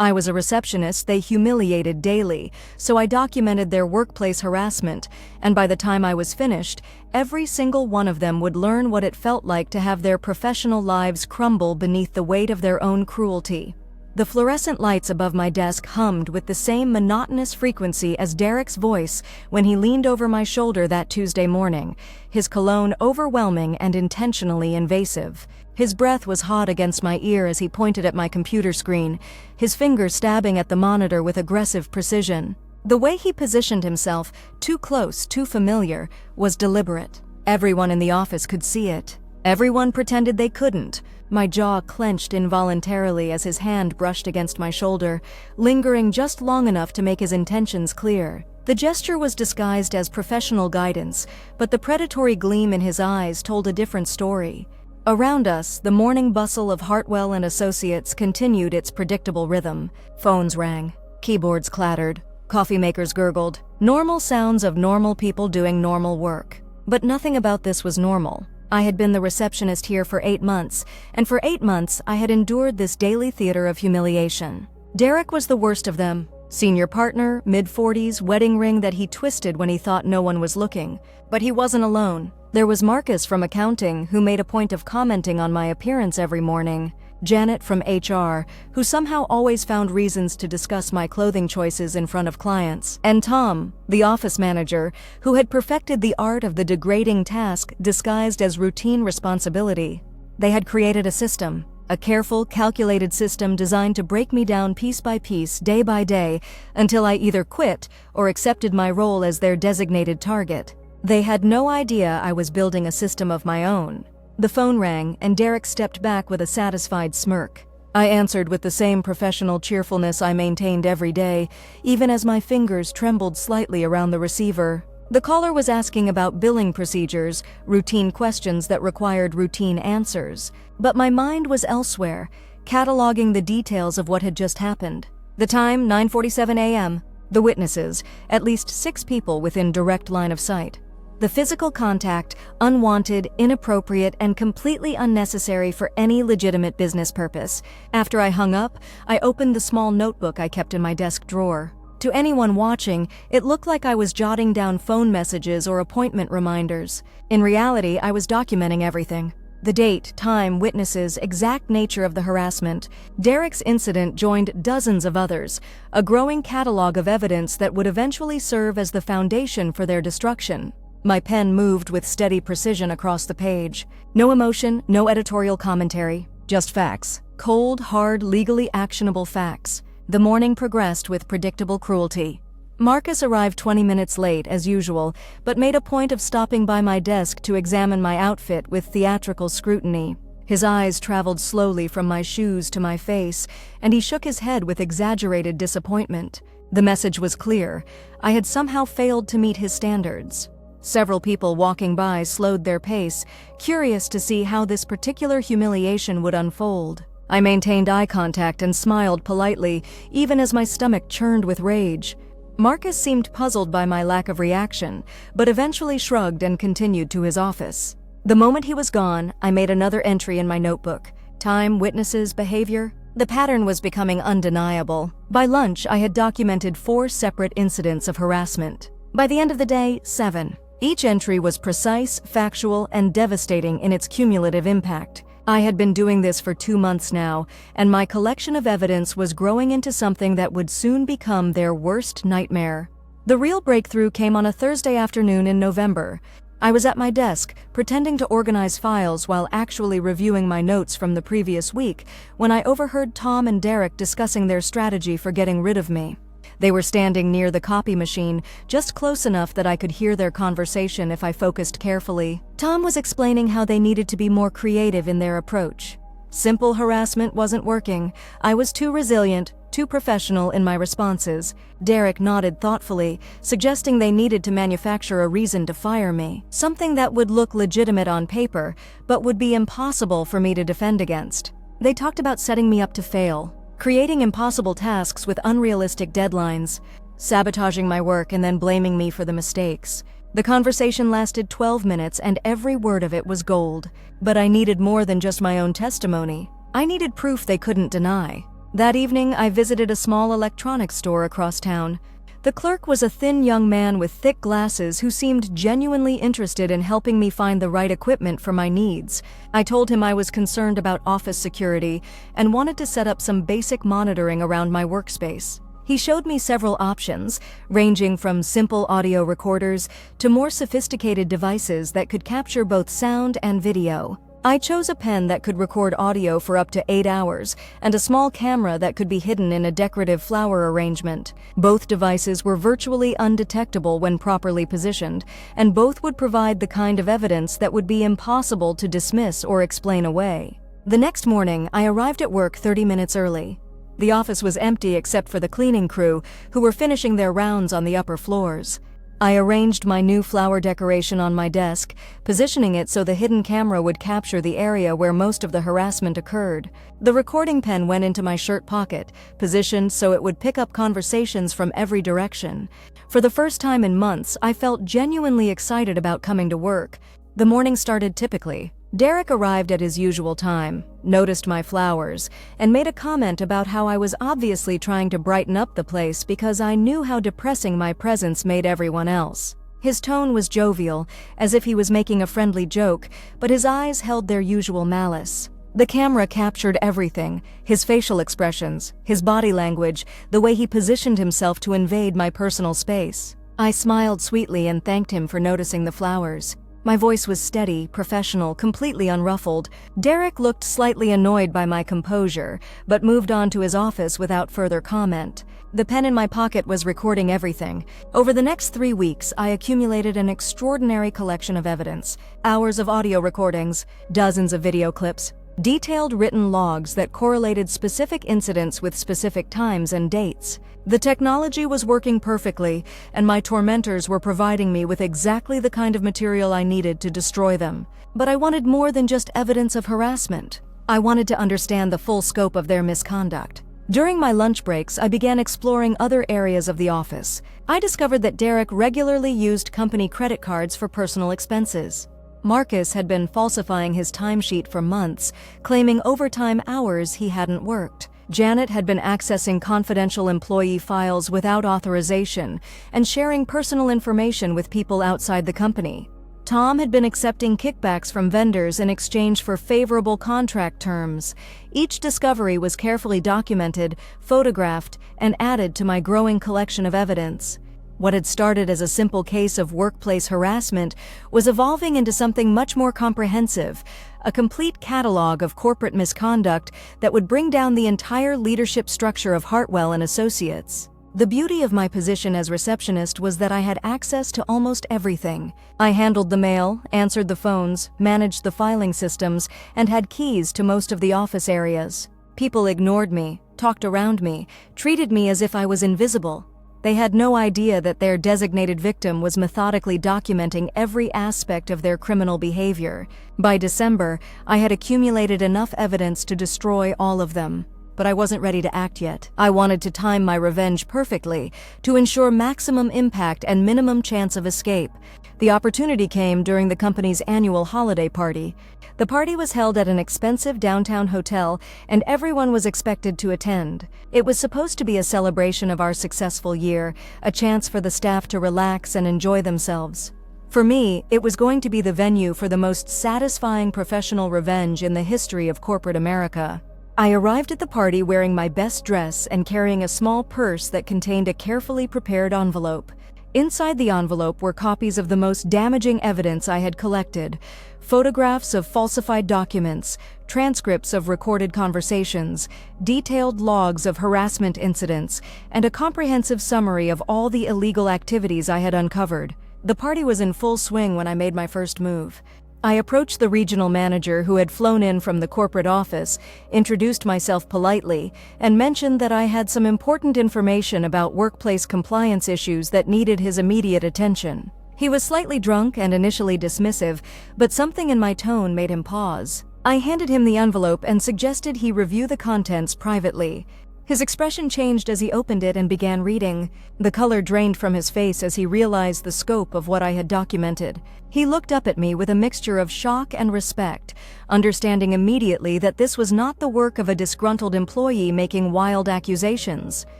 I was a receptionist they humiliated daily, so I documented their workplace harassment, and by the time I was finished, every single one of them would learn what it felt like to have their professional lives crumble beneath the weight of their own cruelty. The fluorescent lights above my desk hummed with the same monotonous frequency as Derek's voice when he leaned over my shoulder that Tuesday morning, his cologne overwhelming and intentionally invasive. His breath was hot against my ear as he pointed at my computer screen, his finger stabbing at the monitor with aggressive precision. The way he positioned himself, too close, too familiar, was deliberate. Everyone in the office could see it. Everyone pretended they couldn't. My jaw clenched involuntarily as his hand brushed against my shoulder, lingering just long enough to make his intentions clear. The gesture was disguised as professional guidance, but the predatory gleam in his eyes told a different story. Around us, the morning bustle of Hartwell and Associates continued its predictable rhythm. Phones rang, keyboards clattered, coffee makers gurgled, normal sounds of normal people doing normal work. But nothing about this was normal. I had been the receptionist here for 8 months, and for 8 months I had endured this daily theater of humiliation. Derek was the worst of them. Senior partner, mid-40s, wedding ring that he twisted when he thought no one was looking. But he wasn't alone. There was Marcus from accounting, who made a point of commenting on my appearance every morning. Janet from HR, who somehow always found reasons to discuss my clothing choices in front of clients. And Tom, the office manager, who had perfected the art of the degrading task disguised as routine responsibility. They had created a system, a careful, calculated system designed to break me down piece by piece, day by day, until I either quit or accepted my role as their designated target. They had no idea I was building a system of my own. The phone rang, and Derek stepped back with a satisfied smirk. I answered with the same professional cheerfulness I maintained every day, even as my fingers trembled slightly around the receiver. The caller was asking about billing procedures, routine questions that required routine answers. But my mind was elsewhere, cataloging the details of what had just happened. The time, 9:47 a.m. The witnesses, at least 6 people within direct line of sight. The physical contact, unwanted, inappropriate, and completely unnecessary for any legitimate business purpose. After I hung up, I opened the small notebook I kept in my desk drawer. To anyone watching, it looked like I was jotting down phone messages or appointment reminders. In reality, I was documenting everything. The date, time, witnesses, exact nature of the harassment. Derek's incident joined dozens of others, a growing catalog of evidence that would eventually serve as the foundation for their destruction. My pen moved with steady precision across the page. No emotion, no editorial commentary, just facts. Cold, hard, legally actionable facts. The morning progressed with predictable cruelty. Marcus arrived 20 minutes late, as usual, but made a point of stopping by my desk to examine my outfit with theatrical scrutiny. His eyes traveled slowly from my shoes to my face, and he shook his head with exaggerated disappointment. The message was clear. I had somehow failed to meet his standards. Several people walking by slowed their pace, curious to see how this particular humiliation would unfold. I maintained eye contact and smiled politely, even as my stomach churned with rage. Marcus seemed puzzled by my lack of reaction, but eventually shrugged and continued to his office. The moment he was gone, I made another entry in my notebook. Time, witnesses, behavior. The pattern was becoming undeniable. By lunch, I had documented 4 separate incidents of harassment. By the end of the day, 7. Each entry was precise, factual, and devastating in its cumulative impact. I had been doing this for 2 months now, and my collection of evidence was growing into something that would soon become their worst nightmare. The real breakthrough came on a Thursday afternoon in November. I was at my desk, pretending to organize files while actually reviewing my notes from the previous week, when I overheard Tom and Derek discussing their strategy for getting rid of me. They were standing near the copy machine, just close enough that I could hear their conversation if I focused carefully. Tom was explaining how they needed to be more creative in their approach. Simple harassment wasn't working. I was too resilient, too professional in my responses. Derek nodded thoughtfully, suggesting they needed to manufacture a reason to fire me. Something that would look legitimate on paper, but would be impossible for me to defend against. They talked about setting me up to fail, creating impossible tasks with unrealistic deadlines, sabotaging my work and then blaming me for the mistakes. The conversation lasted 12 minutes and every word of it was gold. But I needed more than just my own testimony. I needed proof they couldn't deny. That evening, I visited a small electronics store across town. The clerk was a thin young man with thick glasses who seemed genuinely interested in helping me find the right equipment for my needs. I told him I was concerned about office security and wanted to set up some basic monitoring around my workspace. He showed me several options, ranging from simple audio recorders to more sophisticated devices that could capture both sound and video. I chose a pen that could record audio for up to 8 hours and a small camera that could be hidden in a decorative flower arrangement. Both devices were virtually undetectable when properly positioned, and both would provide the kind of evidence that would be impossible to dismiss or explain away. The next morning, I arrived at work 30 minutes early. The office was empty except for the cleaning crew, who were finishing their rounds on the upper floors. I arranged my new flower decoration on my desk, positioning it so the hidden camera would capture the area where most of the harassment occurred. The recording pen went into my shirt pocket, positioned so it would pick up conversations from every direction. For the first time in months, I felt genuinely excited about coming to work. The morning started typically. Derek arrived at his usual time, noticed my flowers, and made a comment about how I was obviously trying to brighten up the place because I knew how depressing my presence made everyone else. His tone was jovial, as if he was making a friendly joke, but his eyes held their usual malice. The camera captured everything: his facial expressions, his body language, the way he positioned himself to invade my personal space. I smiled sweetly and thanked him for noticing the flowers. My voice was steady, professional, completely unruffled. Derek looked slightly annoyed by my composure, but moved on to his office without further comment. The pen in my pocket was recording everything. Over the next 3 weeks, I accumulated an extraordinary collection of evidence: hours of audio recordings, dozens of video clips, detailed written logs that correlated specific incidents with specific times and dates. The technology was working perfectly, and my tormentors were providing me with exactly the kind of material I needed to destroy them. But I wanted more than just evidence of harassment. I wanted to understand the full scope of their misconduct. During my lunch breaks, I began exploring other areas of the office. I discovered that Derek regularly used company credit cards for personal expenses. Marcus had been falsifying his timesheet for months, claiming overtime hours he hadn't worked. Janet had been accessing confidential employee files without authorization and sharing personal information with people outside the company. Tom had been accepting kickbacks from vendors in exchange for favorable contract terms. Each discovery was carefully documented, photographed, and added to my growing collection of evidence. What had started as a simple case of workplace harassment was evolving into something much more comprehensive, a complete catalog of corporate misconduct that would bring down the entire leadership structure of Hartwell and Associates. The beauty of my position as receptionist was that I had access to almost everything. I handled the mail, answered the phones, managed the filing systems, and had keys to most of the office areas. People ignored me, talked around me, treated me as if I was invisible. They had no idea that their designated victim was methodically documenting every aspect of their criminal behavior. By December, I had accumulated enough evidence to destroy all of them. But I wasn't ready to act yet. I wanted to time my revenge perfectly, to ensure maximum impact and minimum chance of escape. The opportunity came during the company's annual holiday party. The party was held at an expensive downtown hotel, and everyone was expected to attend. It was supposed to be a celebration of our successful year, a chance for the staff to relax and enjoy themselves. For me, it was going to be the venue for the most satisfying professional revenge in the history of corporate America. I arrived at the party wearing my best dress and carrying a small purse that contained a carefully prepared envelope. Inside the envelope were copies of the most damaging evidence I had collected: photographs of falsified documents, transcripts of recorded conversations, detailed logs of harassment incidents, and a comprehensive summary of all the illegal activities I had uncovered. The party was in full swing when I made my first move. I approached the regional manager who had flown in from the corporate office, introduced myself politely, and mentioned that I had some important information about workplace compliance issues that needed his immediate attention. He was slightly drunk and initially dismissive, but something in my tone made him pause. I handed him the envelope and suggested he review the contents privately. His expression changed as he opened it and began reading. The color drained from his face as he realized the scope of what I had documented. He looked up at me with a mixture of shock and respect, understanding immediately that this was not the work of a disgruntled employee making wild accusations.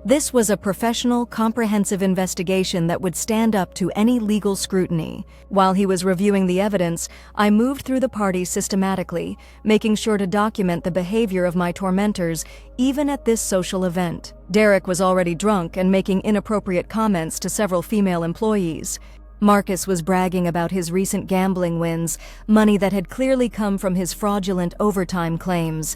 This was a professional, comprehensive investigation that would stand up to any legal scrutiny. While he was reviewing the evidence, I moved through the party systematically, making sure to document the behavior of my tormentors, even at this social event. Derek was already drunk and making inappropriate comments to several female employees. Marcus was bragging about his recent gambling wins, money that had clearly come from his fraudulent overtime claims.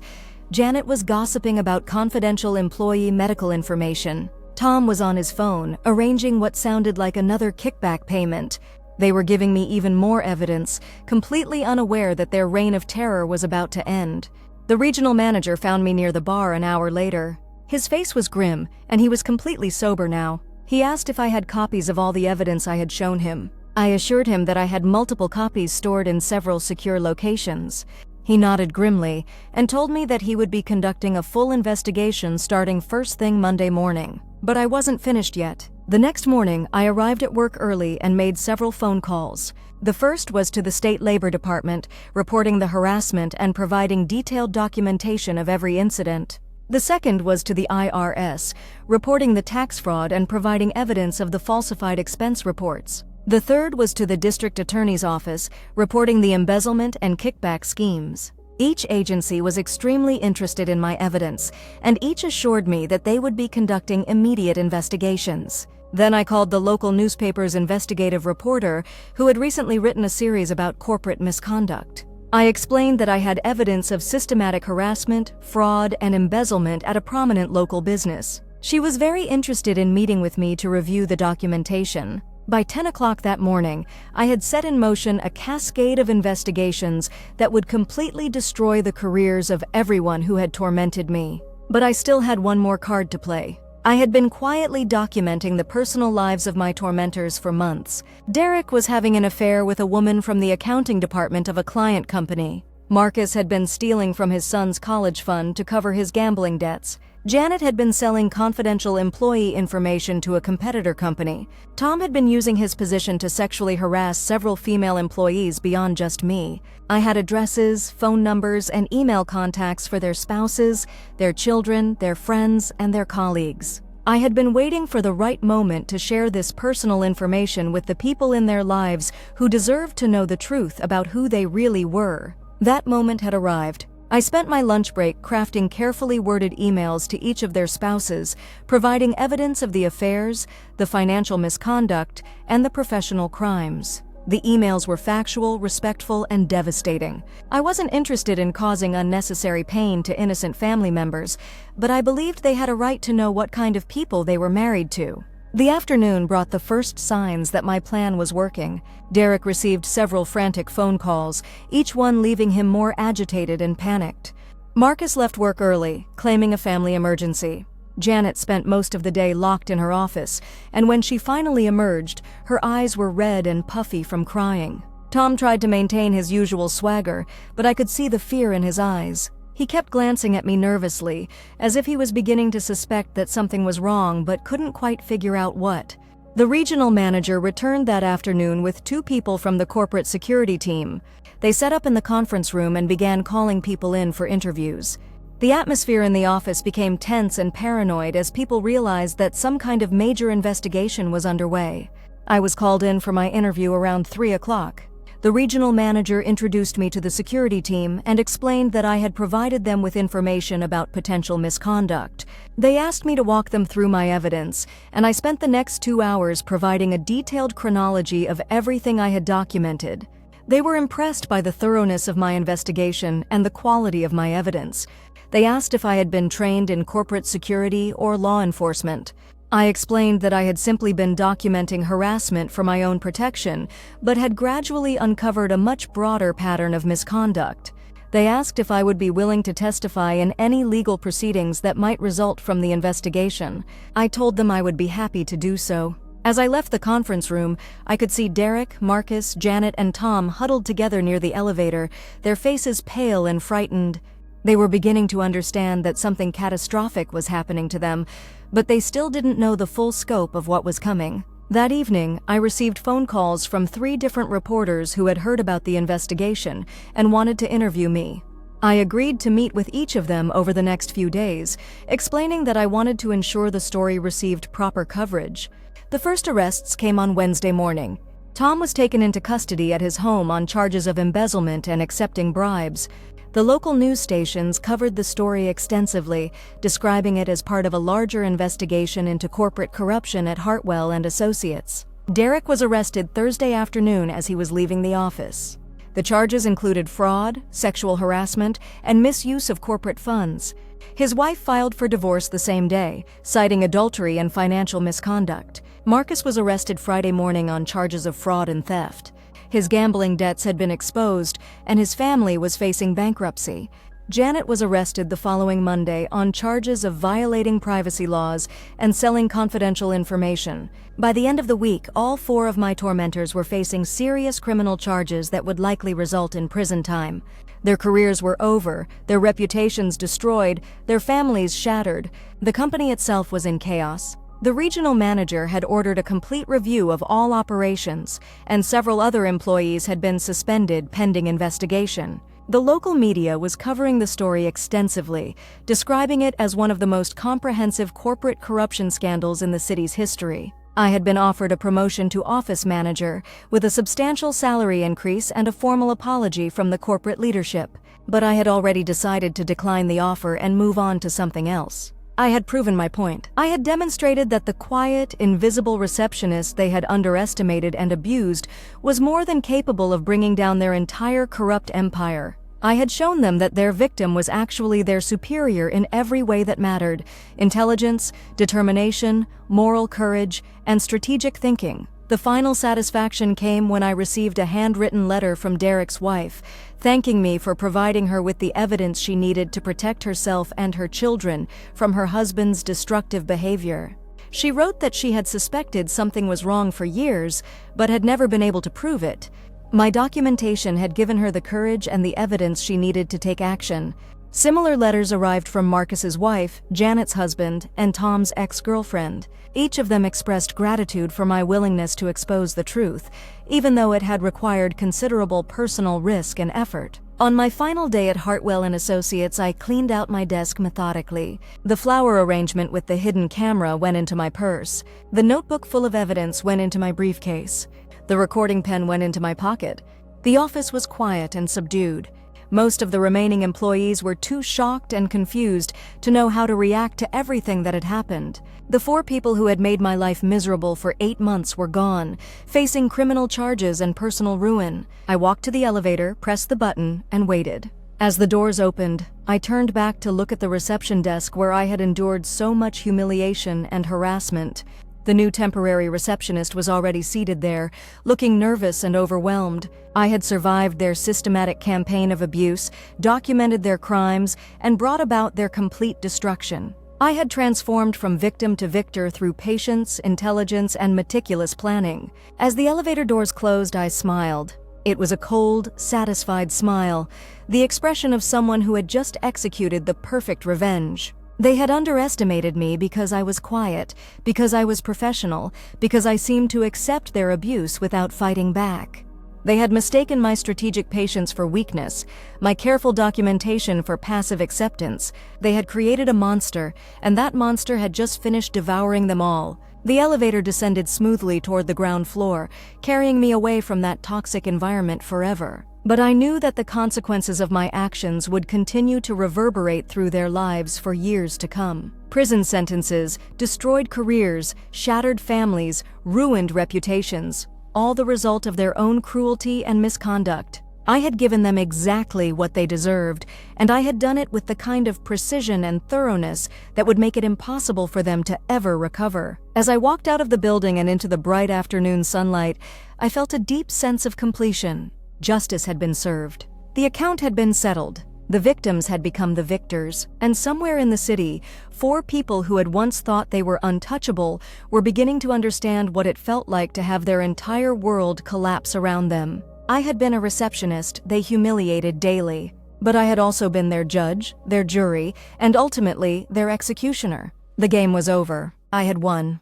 Janet was gossiping about confidential employee medical information. Tom was on his phone, arranging what sounded like another kickback payment. They were giving me even more evidence, completely unaware that their reign of terror was about to end. The regional manager found me near the bar an hour later. His face was grim, and he was completely sober now. He asked if I had copies of all the evidence I had shown him. I assured him that I had multiple copies stored in several secure locations. He nodded grimly and told me that he would be conducting a full investigation starting first thing Monday morning. But I wasn't finished yet. The next morning, I arrived at work early and made several phone calls. The first was to the State Labor Department, reporting the harassment and providing detailed documentation of every incident. The second was to the IRS, reporting the tax fraud and providing evidence of the falsified expense reports. The third was to the district attorney's office, reporting the embezzlement and kickback schemes. Each agency was extremely interested in my evidence, and each assured me that they would be conducting immediate investigations. Then I called the local newspaper's investigative reporter, who had recently written a series about corporate misconduct. I explained that I had evidence of systematic harassment, fraud, and embezzlement at a prominent local business. She was very interested in meeting with me to review the documentation. By 10 o'clock that morning, I had set in motion a cascade of investigations that would completely destroy the careers of everyone who had tormented me. But I still had one more card to play. I had been quietly documenting the personal lives of my tormentors for months. Derek was having an affair with a woman from the accounting department of a client company. Marcus had been stealing from his son's college fund to cover his gambling debts. Janet had been selling confidential employee information to a competitor company. Tom had been using his position to sexually harass several female employees beyond just me. I had addresses, phone numbers, and email contacts for their spouses, their children, their friends, and their colleagues. I had been waiting for the right moment to share this personal information with the people in their lives who deserved to know the truth about who they really were. That moment had arrived. I spent my lunch break crafting carefully worded emails to each of their spouses, providing evidence of the affairs, the financial misconduct, and the professional crimes. The emails were factual, respectful, and devastating. I wasn't interested in causing unnecessary pain to innocent family members, but I believed they had a right to know what kind of people they were married to. The afternoon brought the first signs that my plan was working. Derek received several frantic phone calls, each one leaving him more agitated and panicked. Marcus left work early, claiming a family emergency. Janet spent most of the day locked in her office, and when she finally emerged, her eyes were red and puffy from crying. Tom tried to maintain his usual swagger, but I could see the fear in his eyes. He kept glancing at me nervously, as if he was beginning to suspect that something was wrong but couldn't quite figure out what. The regional manager returned that afternoon with 2 people from the corporate security team. They set up in the conference room and began calling people in for interviews. The atmosphere in the office became tense and paranoid as people realized that some kind of major investigation was underway. I was called in for my interview around 3 o'clock. The regional manager introduced me to the security team and explained that I had provided them with information about potential misconduct. They asked me to walk them through my evidence, and I spent the next 2 hours providing a detailed chronology of everything I had documented. They were impressed by the thoroughness of my investigation and the quality of my evidence. They asked if I had been trained in corporate security or law enforcement. I explained that I had simply been documenting harassment for my own protection, but had gradually uncovered a much broader pattern of misconduct. They asked if I would be willing to testify in any legal proceedings that might result from the investigation. I told them I would be happy to do so. As I left the conference room, I could see Derek, Marcus, Janet, and Tom huddled together near the elevator, their faces pale and frightened. They were beginning to understand that something catastrophic was happening to them, but they still didn't know the full scope of what was coming. That evening, I received phone calls from 3 different reporters who had heard about the investigation and wanted to interview me. I agreed to meet with each of them over the next few days, explaining that I wanted to ensure the story received proper coverage. The first arrests came on Wednesday morning. Tom was taken into custody at his home on charges of embezzlement and accepting bribes. The local news stations covered the story extensively, describing it as part of a larger investigation into corporate corruption at Hartwell and Associates. Derek was arrested Thursday afternoon as he was leaving the office. The charges included fraud, sexual harassment, and misuse of corporate funds. His wife filed for divorce the same day, citing adultery and financial misconduct. Marcus was arrested Friday morning on charges of fraud and theft. His gambling debts had been exposed, and his family was facing bankruptcy. Janet was arrested the following Monday on charges of violating privacy laws and selling confidential information. By the end of the week, all 4 of my tormentors were facing serious criminal charges that would likely result in prison time. Their careers were over, their reputations destroyed, their families shattered. The company itself was in chaos. The regional manager had ordered a complete review of all operations, and several other employees had been suspended pending investigation. The local media was covering the story extensively, describing it as one of the most comprehensive corporate corruption scandals in the city's history. I had been offered a promotion to office manager, with a substantial salary increase and a formal apology from the corporate leadership, but I had already decided to decline the offer and move on to something else. I had proven my point. I had demonstrated that the quiet, invisible receptionist they had underestimated and abused was more than capable of bringing down their entire corrupt empire. I had shown them that their victim was actually their superior in every way that mattered: intelligence, determination, moral courage, and strategic thinking. The final satisfaction came when I received a handwritten letter from Derek's wife, thanking me for providing her with the evidence she needed to protect herself and her children from her husband's destructive behavior. She wrote that she had suspected something was wrong for years, but had never been able to prove it. My documentation had given her the courage and the evidence she needed to take action. Similar letters arrived from Marcus's wife, Janet's husband, and Tom's ex-girlfriend. Each of them expressed gratitude for my willingness to expose the truth, even though it had required considerable personal risk and effort. On my final day at Hartwell and Associates, I cleaned out my desk methodically. The flower arrangement with the hidden camera went into my purse. The notebook full of evidence went into my briefcase. The recording pen went into my pocket. The office was quiet and subdued. Most of the remaining employees were too shocked and confused to know how to react to everything that had happened. The 4 people who had made my life miserable for 8 months were gone, facing criminal charges and personal ruin. I walked to the elevator, pressed the button, and waited. As the doors opened, I turned back to look at the reception desk where I had endured so much humiliation and harassment. The new temporary receptionist was already seated there, looking nervous and overwhelmed. I had survived their systematic campaign of abuse, documented their crimes, and brought about their complete destruction. I had transformed from victim to victor through patience, intelligence, and meticulous planning. As the elevator doors closed, I smiled. It was a cold, satisfied smile, the expression of someone who had just executed the perfect revenge. They had underestimated me because I was quiet, because I was professional, because I seemed to accept their abuse without fighting back. They had mistaken my strategic patience for weakness, my careful documentation for passive acceptance. They had created a monster, and that monster had just finished devouring them all. The elevator descended smoothly toward the ground floor, carrying me away from that toxic environment forever. But I knew that the consequences of my actions would continue to reverberate through their lives for years to come. Prison sentences, destroyed careers, shattered families, ruined reputations, all the result of their own cruelty and misconduct. I had given them exactly what they deserved, and I had done it with the kind of precision and thoroughness that would make it impossible for them to ever recover. As I walked out of the building and into the bright afternoon sunlight, I felt a deep sense of completion. Justice had been served. The account had been settled. The victims had become the victors, and somewhere in the city, 4 people who had once thought they were untouchable were beginning to understand what it felt like to have their entire world collapse around them. I had been a receptionist they humiliated daily, but I had also been their judge, their jury, and ultimately their executioner. The game was over. I had won.